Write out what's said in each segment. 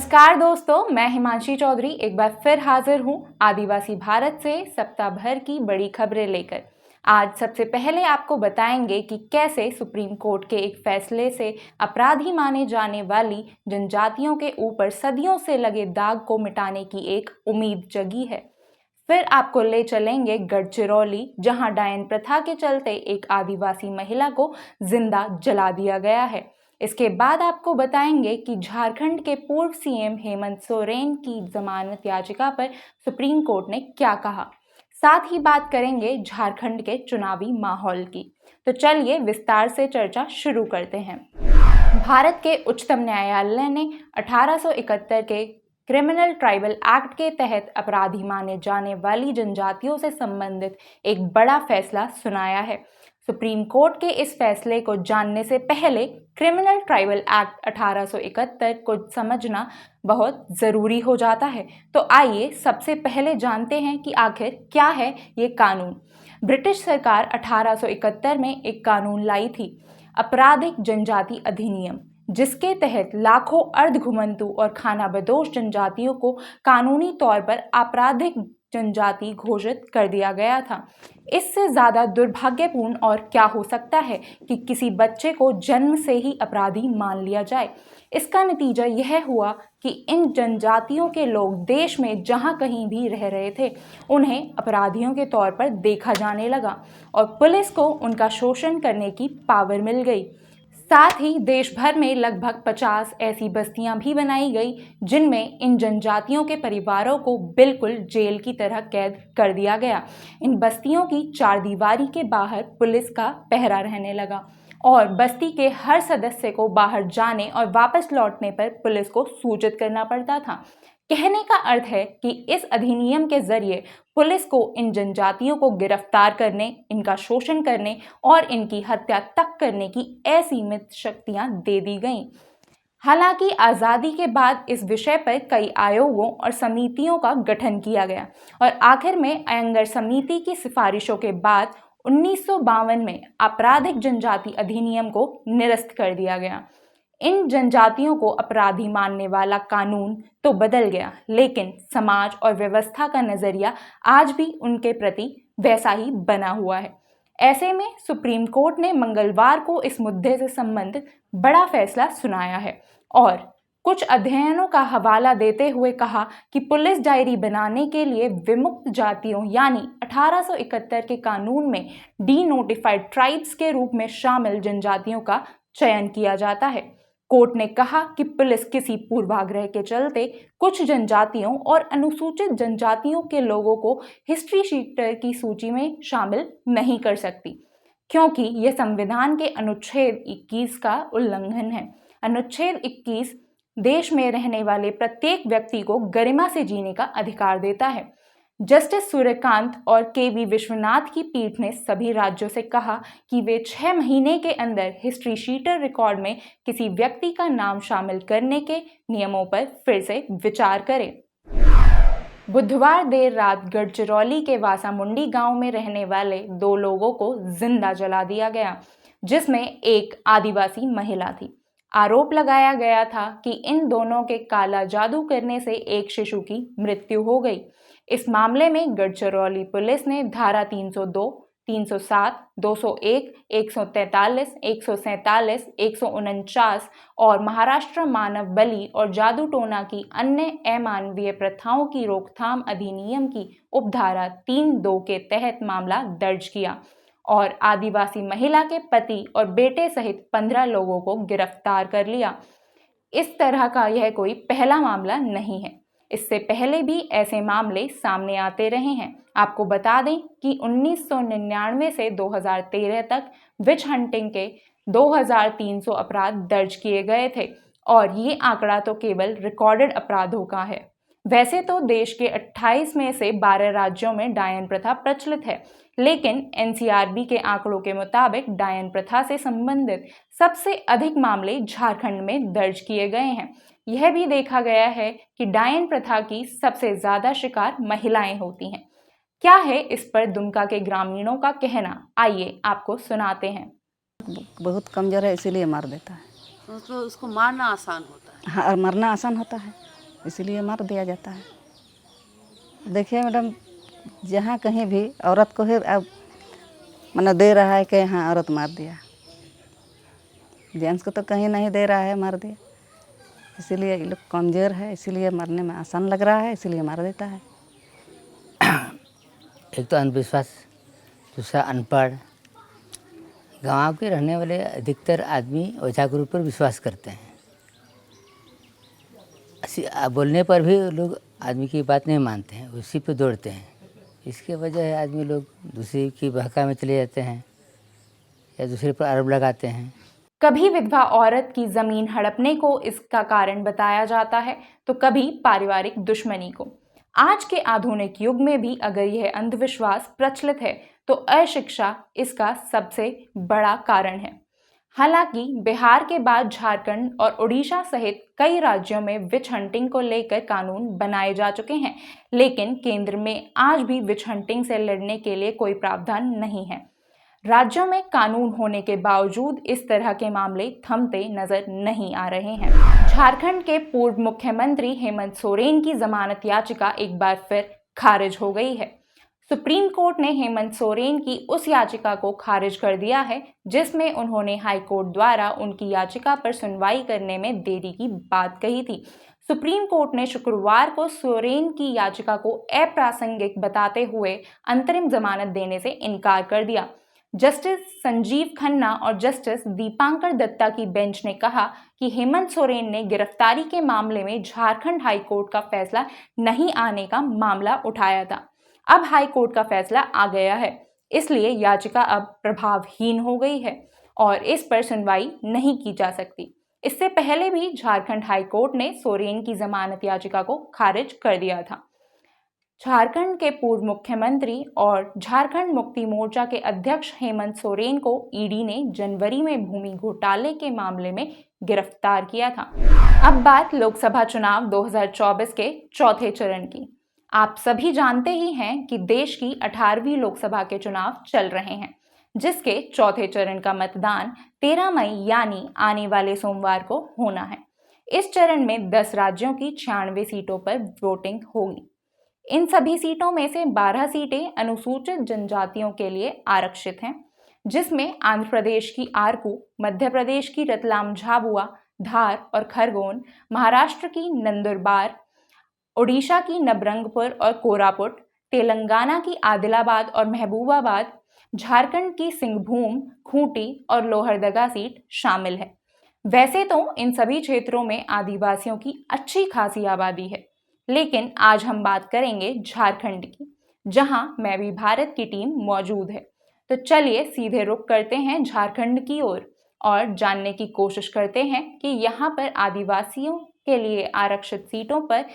नमस्कार दोस्तों, मैं हिमांशी चौधरी एक बार फिर हाजिर हूँ आदिवासी भारत से सप्ताह भर की बड़ी खबरें लेकर। आज सबसे पहले आपको बताएंगे कि कैसे सुप्रीम कोर्ट के एक फैसले से अपराधी माने जाने वाली जनजातियों के ऊपर सदियों से लगे दाग को मिटाने की एक उम्मीद जगी है। फिर आपको ले चलेंगे गढ़चिरौली, जहां डायन प्रथा के चलते एक आदिवासी महिला को जिंदा जला दिया गया है। इसके बाद आपको बताएंगे कि झारखंड के पूर्व सीएम हेमंत सोरेन की जमानत याचिका पर सुप्रीम कोर्ट ने क्या कहा। साथ ही बात करेंगे झारखंड के चुनावी माहौल की। तो चलिए विस्तार से चर्चा शुरू करते हैं। भारत के उच्चतम न्यायालय ने 1871 के क्रिमिनल ट्राइबल एक्ट के तहत अपराधी माने जाने वाली जनजातियों से संबंधित एक बड़ा फैसला सुनाया है। सुप्रीम कोर्ट के इस फैसले को जानने से पहले क्रिमिनल ट्राइबल एक्ट 1871 को समझना बहुत ज़रूरी हो जाता है। तो आइए सबसे पहले जानते हैं कि आखिर क्या है ये कानून। ब्रिटिश सरकार 1871 में एक कानून लाई थी, आपराधिक जनजाति अधिनियम, जिसके तहत लाखों अर्धघुमंतु और खानाबदोश जनजातियों को कानूनी तौर पर आपराधिक जनजाति घोषित कर दिया गया था। इससे ज़्यादा दुर्भाग्यपूर्ण और क्या हो सकता है कि किसी बच्चे को जन्म से ही अपराधी मान लिया जाए। इसका नतीजा यह हुआ कि इन जनजातियों के लोग देश में जहां कहीं भी रह रहे थे, उन्हें अपराधियों के तौर पर देखा जाने लगा और पुलिस को उनका शोषण करने की पावर मिल गई। साथ ही देश भर में लगभग 50 ऐसी बस्तियां भी बनाई गई जिनमें इन जनजातियों के परिवारों को बिल्कुल जेल की तरह कैद कर दिया गया। इन बस्तियों की चारदीवारी के बाहर पुलिस का पहरा रहने लगा और बस्ती के हर सदस्य को बाहर जाने और वापस लौटने पर पुलिस को सूचित करना पड़ता था। कहने का अर्थ है कि इस अधिनियम के जरिए पुलिस को इन जनजातियों को गिरफ्तार करने, इनका शोषण करने और इनकी हत्या तक करने की असीमित शक्तियां दे दी गईं। हालांकि आज़ादी के बाद इस विषय पर कई आयोगों और समितियों का गठन किया गया और आखिर में अयंगर समिति की सिफारिशों के बाद 1952 में आपराधिक जनजाति अधिनियम को निरस्त कर दिया गया। इन जनजातियों को अपराधी मानने वाला कानून तो बदल गया, लेकिन समाज और व्यवस्था का नजरिया आज भी उनके प्रति वैसा ही बना हुआ है। ऐसे में सुप्रीम कोर्ट ने मंगलवार को इस मुद्दे से संबंधित बड़ा फैसला सुनाया है और कुछ अध्ययनों का हवाला देते हुए कहा कि पुलिस डायरी बनाने के लिए विमुक्त जातियों यानी 1871 के कानून में डी नोटिफाइड ट्राइब्स के रूप में शामिल जनजातियों का चयन किया जाता है। कोर्ट ने कहा कि पुलिस किसी पूर्वाग्रह के चलते कुछ जनजातियों और अनुसूचित जनजातियों के लोगों को हिस्ट्री शीटर की सूची में शामिल नहीं कर सकती, क्योंकि यह संविधान के अनुच्छेद 21 का उल्लंघन है। अनुच्छेद 21 देश में रहने वाले प्रत्येक व्यक्ति को गरिमा से जीने का अधिकार देता है। जस्टिस सूर्यकांत और केवी विश्वनाथ की पीठ ने सभी राज्यों से कहा कि वे 6 महीने के अंदर हिस्ट्री शीटर रिकॉर्ड में किसी व्यक्ति का नाम शामिल करने के नियमों पर फिर से विचार करें। बुधवार देर रात गढ़चिरौली के वासामुंडी गांव में रहने वाले 2 लोगों को जिंदा जला दिया गया, जिसमें एक आदिवासी महिला थी। आरोप लगाया गया था कि इन दोनों के काला जादू करने से एक शिशु की मृत्यु हो गई। इस मामले में गढ़चिरौली पुलिस ने धारा 302, 307, 201, 143, 147, 149 और महाराष्ट्र मानव बलि और जादू टोना की अन्य अमानवीय प्रथाओं की रोकथाम अधिनियम की उपधारा 3(2) के तहत मामला दर्ज किया और आदिवासी महिला के पति और बेटे सहित 15 लोगों को गिरफ्तार कर लिया। इस तरह का यह कोई पहला मामला नहीं है। इससे पहले भी ऐसे मामले सामने आते रहे हैं। आपको बता दें कि 1999 से 2013 तक विच हंटिंग के 2300 अपराध दर्ज किए गए थे और ये आंकड़ा तो केवल रिकॉर्डेड अपराधों का है। वैसे तो देश के 28 में से 12 राज्यों में डायन प्रथा प्रचलित है, लेकिन एनसीआरबी के आंकड़ों के मुताबिक डायन प्रथा से संबंधित सबसे अधिक मामले झारखंड में दर्ज किए गए हैं। यह भी देखा गया है कि डायन प्रथा की सबसे ज्यादा शिकार महिलाएं होती हैं। क्या है इस पर दुमका के ग्रामीणों का कहना, आइए आपको सुनाते हैं। बहुत कमजोर है इसीलिए मार देता है। उसको मारना आसान होता है। हाँ, मरना आसान होता है। इसीलिए मार दिया जाता है। देखिए मैडम, जहाँ कहीं भी औरत को ही अब माने दे रहा है कि हाँ औरत मार दिया, जेंट्स को तो कहीं नहीं दे रहा है मार दिया। इसीलिए ये लोग कमज़ोर है, इसीलिए मरने में आसान लग रहा है, इसीलिए मार देता है। एक तो अंधविश्वास, दूसरा अनपढ़। गांव के रहने वाले अधिकतर आदमी ओझा गुरु पर विश्वास करते हैं। बोलने पर भी लोग आदमी की बात नहीं मानते हैं, उसी पे दौड़ते हैं। इसके वजह है आदमी लोग दूसरे की बहका में चले जाते हैं या दूसरे पर आरोप लगाते हैं। कभी विधवा औरत की जमीन हड़पने को इसका कारण बताया जाता है, तो कभी पारिवारिक दुश्मनी को। आज के आधुनिक युग में भी अगर यह अंधविश्वास प्रचलित है, तो अशिक्षा इसका सबसे बड़ा कारण है। हालांकि बिहार के बाद झारखंड और उड़ीसा सहित कई राज्यों में विच हंटिंग को लेकर कानून बनाए जा चुके हैं, लेकिन केंद्र में आज भी विच हंटिंग से लड़ने के लिए कोई प्रावधान नहीं है। राज्यों में कानून होने के बावजूद इस तरह के मामले थमते नजर नहीं आ रहे हैं। झारखंड के पूर्व मुख्यमंत्री हेमंत सोरेन की जमानत याचिका एक बार फिर खारिज हो गई है। सुप्रीम कोर्ट ने हेमंत सोरेन की उस याचिका को खारिज कर दिया है जिसमें उन्होंने हाई कोर्ट द्वारा उनकी याचिका पर सुनवाई करने में देरी की बात कही थी। सुप्रीम कोर्ट ने शुक्रवार को सोरेन की याचिका को अप्रासंगिक बताते हुए अंतरिम जमानत देने से इनकार कर दिया। जस्टिस संजीव खन्ना और जस्टिस दीपांकर दत्ता की बेंच ने कहा कि हेमंत सोरेन ने गिरफ्तारी के मामले में झारखंड हाई कोर्ट का फैसला नहीं आने का मामला उठाया था। अब हाई कोर्ट का फैसला आ गया है, इसलिए याचिका अब प्रभावहीन हो गई है और इस पर सुनवाई नहीं की जा सकती। इससे पहले भी झारखंड हाई कोर्ट ने सोरेन की जमानत याचिका को खारिज कर दिया था। झारखंड के पूर्व मुख्यमंत्री और झारखंड मुक्ति मोर्चा के अध्यक्ष हेमंत सोरेन को ईडी ने जनवरी में भूमि घोटाले के मामले में गिरफ्तार किया था। अब बात लोकसभा चुनाव 2024 के चौथे चरण की। आप सभी जानते ही हैं कि देश की 18वीं लोकसभा के चुनाव चल रहे हैं, जिसके चौथे चरण का मतदान 13 मई यानी आने वाले सोमवार को होना है। इस चरण में 10 राज्यों की 96 सीटों पर वोटिंग होगी। इन सभी सीटों में से 12 सीटें अनुसूचित जनजातियों के लिए आरक्षित हैं, जिसमें आंध्र प्रदेश की आरकू, मध्य प्रदेश की रतलाम झाबुआ, धार और खरगोन, महाराष्ट्र की नंदुरबार, ओडिशा की नबरंगपुर और कोरापुट, तेलंगाना की आदिलाबाद और महबूबाबाद, झारखंड की सिंहभूम, खूंटी और लोहरदगा सीट शामिल है। वैसे तो इन सभी क्षेत्रों में आदिवासियों की अच्छी खासी आबादी है, लेकिन आज हम बात करेंगे झारखंड की, जहां मैं भी भारत की टीम मौजूद है। तो चलिए सीधे रुख करते हैं झारखंड की ओर और जानने की कोशिश करते हैं कि यहाँ पर आदिवासियों के लिए आरक्षित सीटों पर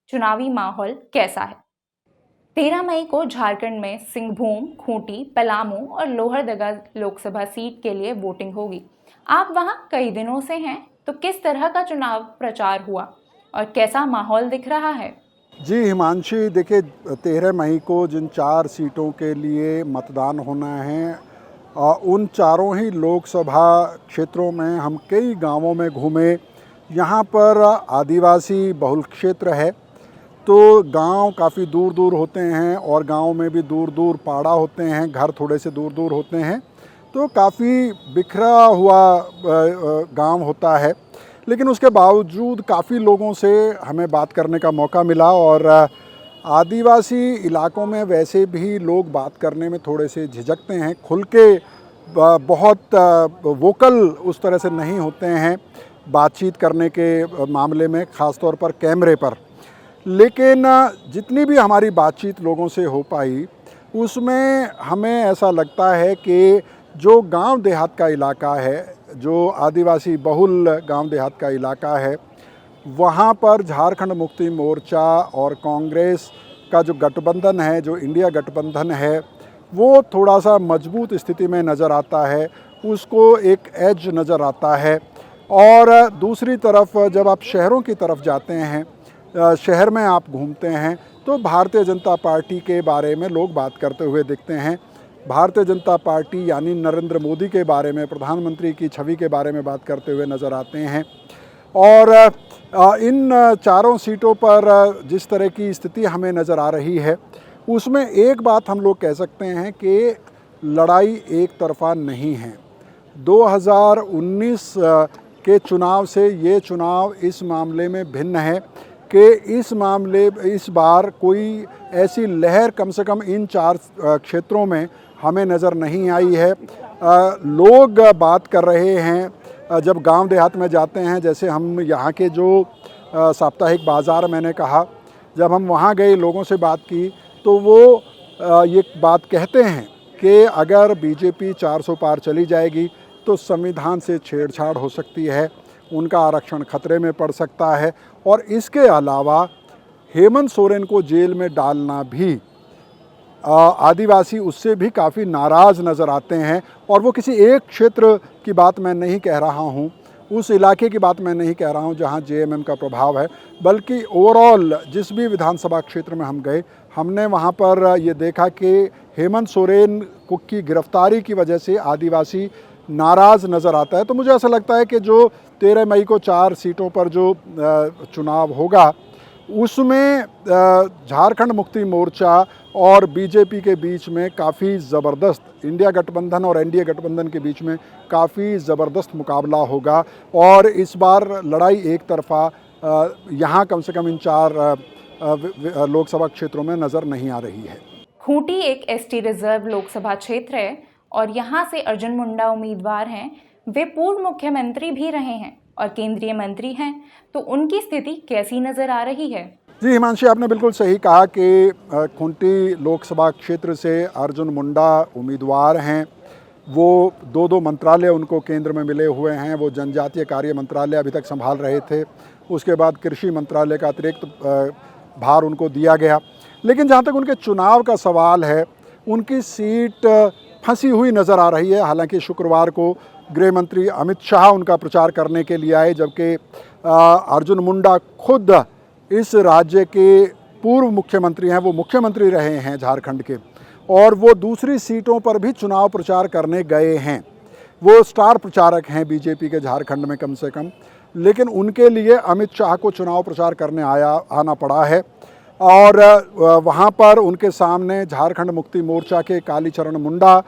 चुनावी माहौल कैसा है। 13 मई को झारखंड में सिंहभूम, खूंटी, पलामू और लोहरदगा लोकसभा सीट के लिए वोटिंग होगी। आप वहां कई दिनों से हैं, तो किस तरह का चुनाव प्रचार हुआ और कैसा माहौल दिख रहा है? जी हिमांशी, देखिए 13 मई को जिन 4 सीटों के लिए मतदान होना है, उन चारों ही लोकसभा क्षेत्रों में हम कई गांवों में घूमे। यहाँ पर आदिवासी बहुल क्षेत्र है, तो गांव काफ़ी दूर दूर होते हैं और गांव में भी दूर दूर पाड़ा होते हैं, घर थोड़े से दूर दूर होते हैं, तो काफ़ी बिखरा हुआ गांव होता है। लेकिन उसके बावजूद काफ़ी लोगों से हमें बात करने का मौका मिला और आदिवासी इलाकों में वैसे भी लोग बात करने में थोड़े से झिझकते हैं, खुल के बहुत वोकल उस तरह से नहीं होते हैं बातचीत करने के मामले में, ख़ास तौर पर कैमरे पर। लेकिन जितनी भी हमारी बातचीत लोगों से हो पाई, उसमें हमें ऐसा लगता है कि जो गांव देहात का इलाका है, जो आदिवासी बहुल गांव देहात का इलाका है, वहाँ पर झारखंड मुक्ति मोर्चा और कांग्रेस का जो गठबंधन है, जो इंडिया गठबंधन है, वो थोड़ा सा मजबूत स्थिति में नज़र आता है, उसको एक एज नज़र आता है। और दूसरी तरफ जब आप शहरों की तरफ जाते हैं, शहर में आप घूमते हैं, तो भारतीय जनता पार्टी के बारे में लोग बात करते हुए दिखते हैं। भारतीय जनता पार्टी यानी नरेंद्र मोदी के बारे में, प्रधानमंत्री की छवि के बारे में बात करते हुए नज़र आते हैं। और इन चारों सीटों पर जिस तरह की स्थिति हमें नज़र आ रही है, उसमें एक बात हम लोग कह सकते हैं कि लड़ाई एक तरफा नहीं है। 2019 के चुनाव से ये चुनाव इस मामले में भिन्न है कि इस बार कोई ऐसी लहर कम से कम इन 4 क्षेत्रों में हमें नज़र नहीं आई है। लोग बात कर रहे हैं, जब गांव देहात में जाते हैं, जैसे हम यहाँ के जो साप्ताहिक बाज़ार मैंने कहा, जब हम वहाँ गए लोगों से बात की तो वो ये बात कहते हैं कि अगर बीजेपी 400 पार चली जाएगी तो संविधान से छेड़छाड़ हो सकती है, उनका आरक्षण खतरे में पड़ सकता है, और इसके अलावा हेमंत सोरेन को जेल में डालना भी आदिवासी उससे भी काफ़ी नाराज़ नज़र आते हैं। और वो किसी एक क्षेत्र की बात मैं नहीं कह रहा हूँ, उस इलाके की बात मैं नहीं कह रहा हूँ जहाँ जेएमएम का प्रभाव है, बल्कि ओवरऑल जिस भी विधानसभा क्षेत्र में हम गए, हमने वहाँ पर ये देखा कि हेमंत सोरेन की गिरफ्तारी की वजह से आदिवासी नाराज़ नज़र आता है। तो मुझे ऐसा लगता है कि जो 13 मई को 4 सीटों पर जो चुनाव होगा, उसमें झारखंड मुक्ति मोर्चा और बीजेपी के बीच में काफ़ी ज़बरदस्त, इंडिया गठबंधन और एनडीए गठबंधन के बीच में काफ़ी ज़बरदस्त मुकाबला होगा। और इस बार लड़ाई एक तरफा यहाँ कम से कम इन 4 लोकसभा क्षेत्रों में नज़र नहीं आ रही है। खूंटी एक एसटी रिजर्व लोकसभा क्षेत्र है और यहाँ से अर्जुन मुंडा उम्मीदवार हैं। वे पूर्व मुख्यमंत्री भी रहे हैं और केंद्रीय मंत्री हैं, तो उनकी स्थिति कैसी नज़र आ रही है? जी हिमांशी, आपने बिल्कुल सही कहा कि खूंटी लोकसभा क्षेत्र से अर्जुन मुंडा उम्मीदवार हैं। वो 2 मंत्रालय उनको केंद्र में मिले हुए हैं। वो जनजातीय कार्य मंत्रालय अभी तक संभाल रहे थे, उसके बाद कृषि मंत्रालय का अतिरिक्त भार उनको दिया गया। लेकिन जहाँ तक उनके चुनाव का सवाल है, उनकी सीट फंसी हुई नज़र आ रही है। हालांकि शुक्रवार को गृह मंत्री अमित शाह उनका प्रचार करने के लिए आए, जबकि अर्जुन मुंडा खुद इस राज्य के पूर्व मुख्यमंत्री हैं, वो मुख्यमंत्री रहे हैं झारखंड के, और वो दूसरी सीटों पर भी चुनाव प्रचार करने गए हैं। वो स्टार प्रचारक हैं बीजेपी के झारखंड में कम से कम, लेकिन उनके लिए अमित शाह को चुनाव प्रचार करने आना पड़ा है। और वहाँ पर उनके सामने झारखंड मुक्ति मोर्चा के कालीचरण मुंडा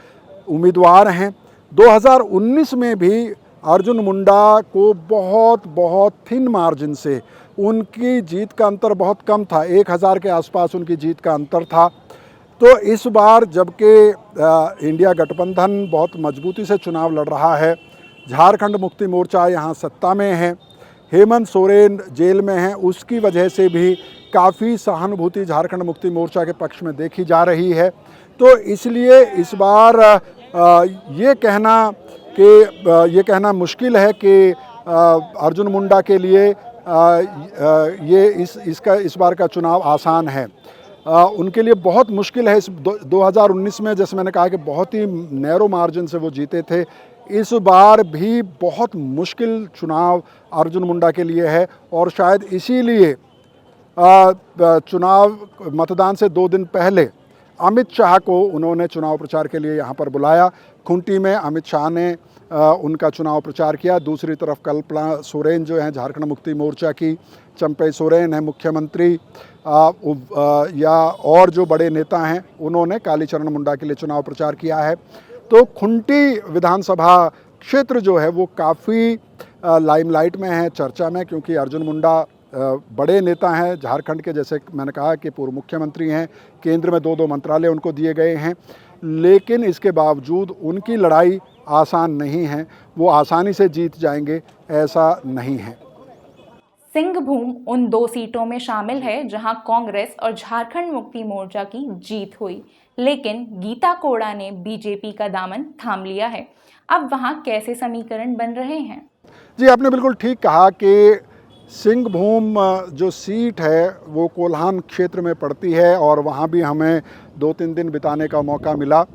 उम्मीदवार हैं। 2019 में भी अर्जुन मुंडा को बहुत थिन मार्जिन से उनकी जीत का अंतर बहुत कम था, 1000 के आसपास उनकी जीत का अंतर था। तो इस बार जबकि इंडिया गठबंधन बहुत मजबूती से चुनाव लड़ रहा है, झारखंड मुक्ति मोर्चा यहाँ सत्ता में है, हेमंत सोरेन जेल में हैं, उसकी वजह से भी काफ़ी सहानुभूति झारखंड मुक्ति मोर्चा के पक्ष में देखी जा रही है। तो इसलिए इस बार ये कहना मुश्किल है कि अर्जुन मुंडा के लिए इस बार का चुनाव आसान है। उनके लिए बहुत मुश्किल है। इस 2019 में जैसे मैंने कहा कि बहुत ही नैरो मार्जिन से वो जीते थे, इस बार भी बहुत मुश्किल चुनाव अर्जुन मुंडा के लिए है। और शायद इसीलिए चुनाव मतदान से 2 दिन पहले अमित शाह को उन्होंने चुनाव प्रचार के लिए यहाँ पर बुलाया। खूंटी में अमित शाह ने उनका चुनाव प्रचार किया। दूसरी तरफ कल्पना सोरेन जो हैं झारखंड मुक्ति मोर्चा की, चंपई सोरेन है मुख्यमंत्री, या और जो बड़े नेता हैं उन्होंने कालीचरण मुंडा के लिए चुनाव प्रचार किया है। तो खूंटी विधानसभा क्षेत्र जो है वो काफ़ी लाइमलाइट में है, चर्चा में, क्योंकि अर्जुन मुंडा बड़े नेता हैं झारखंड के, जैसे मैंने कहा कि पूर्व मुख्यमंत्री हैं, केंद्र में 2 मंत्रालय उनको दिए गए हैं। लेकिन इसके बावजूद उनकी लड़ाई आसान नहीं है, वो आसानी से जीत जाएंगे ऐसा नहीं है। सिंहभूम उन 2 सीटों में शामिल है जहां कांग्रेस और झारखंड मुक्ति मोर्चा की जीत हुई, लेकिन गीता कोड़ा ने बीजेपी का दामन थाम लिया है। अब वहां कैसे समीकरण बन रहे हैं? जी, आपने बिल्कुल ठीक कहा कि सिंहभूम जो सीट है वो कोल्हान क्षेत्र में पड़ती है, और वहाँ भी हमें 2-3 दिन बिताने का मौका मिला।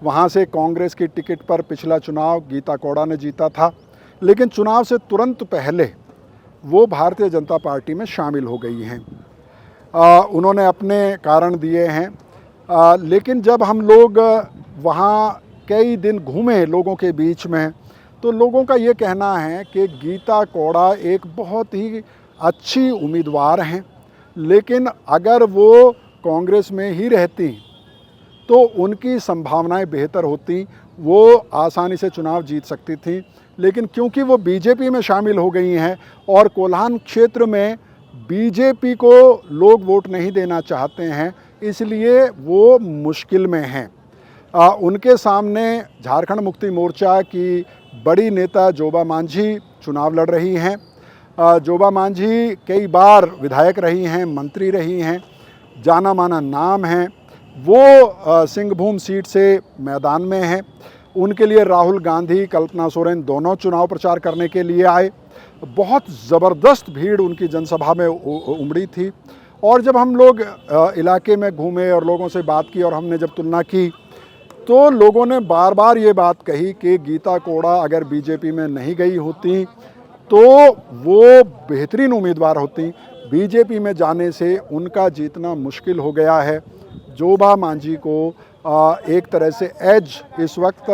वहाँ से कांग्रेस की टिकट पर पिछला चुनाव गीता कोड़ा ने जीता था, लेकिन चुनाव से तुरंत पहले वो भारतीय जनता पार्टी में शामिल हो गई हैं। उन्होंने अपने कारण दिए हैं, लेकिन जब हम लोग वहाँ कई दिन घूमे लोगों के बीच में, तो लोगों का ये कहना है कि गीता कोड़ा एक बहुत ही अच्छी उम्मीदवार हैं, लेकिन अगर वो कांग्रेस में ही रहती तो उनकी संभावनाएं बेहतर होती, वो आसानी से चुनाव जीत सकती थी। लेकिन क्योंकि वो बीजेपी में शामिल हो गई हैं और कोल्हान क्षेत्र में बीजेपी को लोग वोट नहीं देना चाहते हैं, इसलिए वो मुश्किल में हैं। उनके सामने झारखंड मुक्ति मोर्चा की बड़ी नेता जोबा मांझी चुनाव लड़ रही हैं। जोबा मांझी कई बार विधायक रही हैं, मंत्री रही हैं, जाना माना नाम है। वो सिंहभूम सीट से मैदान में हैं। उनके लिए राहुल गांधी, कल्पना सोरेन दोनों चुनाव प्रचार करने के लिए आए। बहुत ज़बरदस्त भीड़ उनकी जनसभा में उमड़ी थी। और जब हम लोग इलाके में घूमे और लोगों से बात की और हमने जब तुलना की तो लोगों ने बार बार ये बात कही कि गीता कोड़ा अगर बीजेपी में नहीं गई होती तो वो बेहतरीन उम्मीदवार होती। बीजेपी में जाने से उनका जीतना मुश्किल हो गया है। जोबा मांझी को एक तरह से एज इस वक्त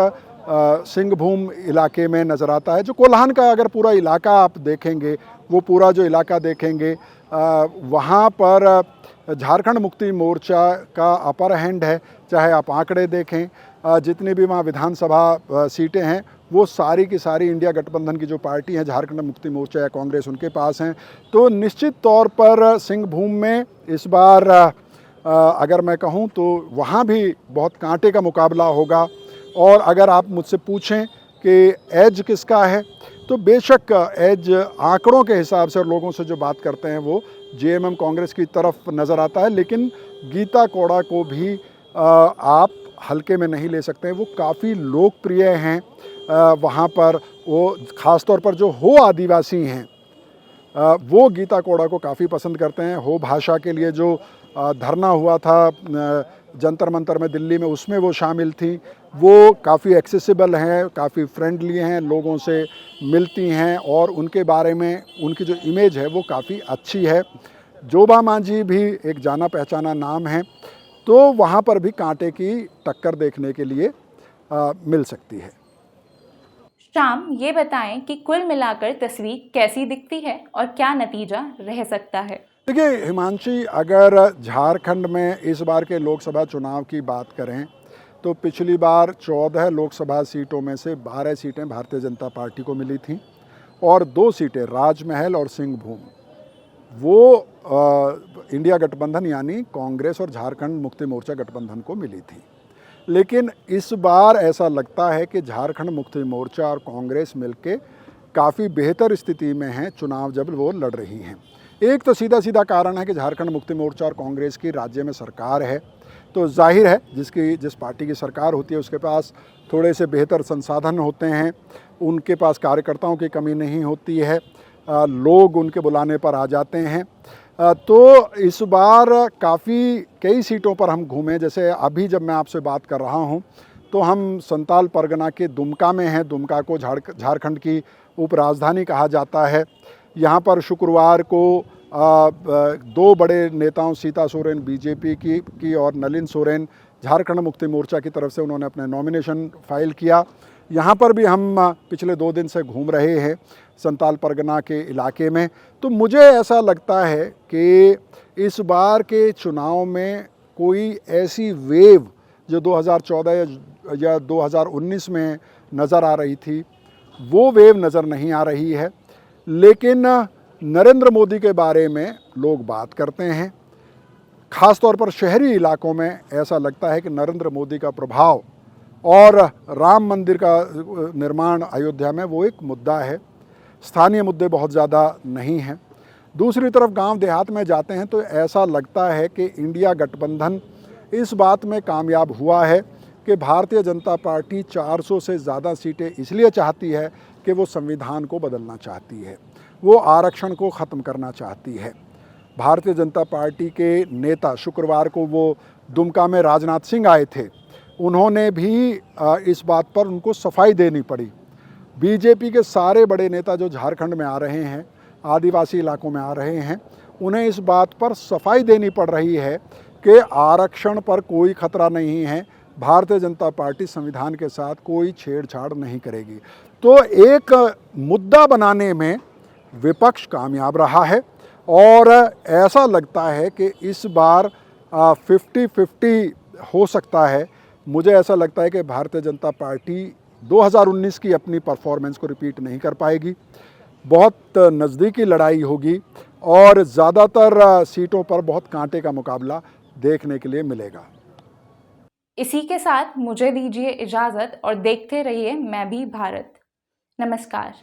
सिंहभूम इलाके में नज़र आता है। जो कोल्हान का अगर पूरा इलाका आप देखेंगे, वो पूरा जो इलाका देखेंगे, वहाँ पर झारखंड मुक्ति मोर्चा का अपर हैंड है। चाहे आप आंकड़े देखें, जितनी भी वहाँ विधानसभा सीटें हैं वो सारी की सारी इंडिया गठबंधन की जो पार्टी है, झारखंड मुक्ति मोर्चा या कांग्रेस, उनके पास हैं। तो निश्चित तौर पर सिंहभूम में इस बार अगर मैं कहूँ तो वहाँ भी बहुत कांटे का मुकाबला होगा। और अगर आप मुझसे पूछें कि एज किसका है, तो बेशक एज आंकड़ों के हिसाब से और लोगों से जो बात करते हैं वो जेएमएम कांग्रेस की तरफ नज़र आता है। लेकिन गीता कोड़ा को भी आप हल्के में नहीं ले सकते। वो काफ़ी लोकप्रिय हैं वहाँ पर। वो ख़ास तौर पर जो हो आदिवासी हैं वो गीता कोड़ा को काफ़ी पसंद करते हैं। हो भाषा के लिए जो धरना हुआ था जंतर मंतर में दिल्ली में, उसमें वो शामिल थी। वो काफ़ी एक्सेसिबल हैं, काफ़ी फ्रेंडली हैं, लोगों से मिलती हैं और उनके बारे में उनकी जो इमेज है वो काफ़ी अच्छी है। जोबा मांझी भी एक जाना पहचाना नाम है, तो वहाँ पर भी कांटे की टक्कर देखने के लिए मिल सकती है। श्याम, ये बताएं कि कुल मिलाकर तस्वीर कैसी दिखती है और क्या नतीजा रह सकता है? देखिए हिमांशी, अगर झारखंड में इस बार के लोकसभा चुनाव की बात करें तो पिछली बार 14 लोकसभा सीटों में से 12 सीटें भारतीय जनता पार्टी को मिली थीं और 2 सीटें राजमहल और सिंहभूम वो इंडिया गठबंधन यानी कांग्रेस और झारखंड मुक्ति मोर्चा गठबंधन को मिली थी। लेकिन इस बार ऐसा लगता है कि झारखंड मुक्ति मोर्चा और कांग्रेस मिलके काफ़ी बेहतर स्थिति में हैं चुनाव जब वो लड़ रही हैं। एक तो सीधा सीधा कारण है कि झारखंड मुक्ति मोर्चा और कांग्रेस की राज्य में सरकार है, तो जाहिर है जिस पार्टी की सरकार होती है उसके पास थोड़े से बेहतर संसाधन होते हैं, उनके पास कार्यकर्ताओं की कमी नहीं होती है, लोग उनके बुलाने पर आ जाते हैं। तो इस बार कई सीटों पर हम घूमे। जैसे अभी जब मैं आपसे बात कर रहा हूं तो हम संताल परगना के दुमका में हैं। दुमका को झारखंड की उपराजधानी कहा जाता है। यहाँ पर शुक्रवार को 2 बड़े नेताओं सीता सोरेन बीजेपी की और नलिन सोरेन झारखंड मुक्ति मोर्चा की तरफ से उन्होंने अपने नॉमिनेशन फाइल किया। यहाँ पर भी हम पिछले 2 दिन से घूम रहे हैं संताल परगना के इलाके में। तो मुझे ऐसा लगता है कि इस बार के चुनाव में कोई ऐसी वेव जो 2014 या 2019 में नज़र आ रही थी वो वेव नज़र नहीं आ रही है। लेकिन नरेंद्र मोदी के बारे में लोग बात करते हैं, ख़ास तौर पर शहरी इलाकों में ऐसा लगता है कि नरेंद्र मोदी का प्रभाव और राम मंदिर का निर्माण अयोध्या में वो एक मुद्दा है। स्थानीय मुद्दे बहुत ज़्यादा नहीं हैं। दूसरी तरफ गांव देहात में जाते हैं तो ऐसा लगता है कि इंडिया गठबंधन इस बात में कामयाब हुआ है कि भारतीय जनता पार्टी 400 से ज़्यादा सीटें इसलिए चाहती है कि वो संविधान को बदलना चाहती है, वो आरक्षण को ख़त्म करना चाहती है। भारतीय जनता पार्टी के नेता शुक्रवार को वो दुमका में राजनाथ सिंह आए थे, उन्होंने भी इस बात पर उनको सफाई देनी पड़ी। बीजेपी के सारे बड़े नेता जो झारखंड में आ रहे हैं, आदिवासी इलाकों में आ रहे हैं, उन्हें इस बात पर सफाई देनी पड़ रही है कि आरक्षण पर कोई खतरा नहीं है, भारतीय जनता पार्टी संविधान के साथ कोई छेड़छाड़ नहीं करेगी। तो एक मुद्दा बनाने में विपक्ष कामयाब रहा है और ऐसा लगता है कि इस बार 50-50 हो सकता है। मुझे ऐसा लगता है कि भारतीय जनता पार्टी 2019 की अपनी परफॉर्मेंस को रिपीट नहीं कर पाएगी। बहुत नज़दीकी लड़ाई होगी और ज़्यादातर सीटों पर बहुत कांटे का मुकाबला देखने के लिए मिलेगा। इसी के साथ मुझे दीजिए इजाज़त और देखते रहिए मैं भी भारत। नमस्कार।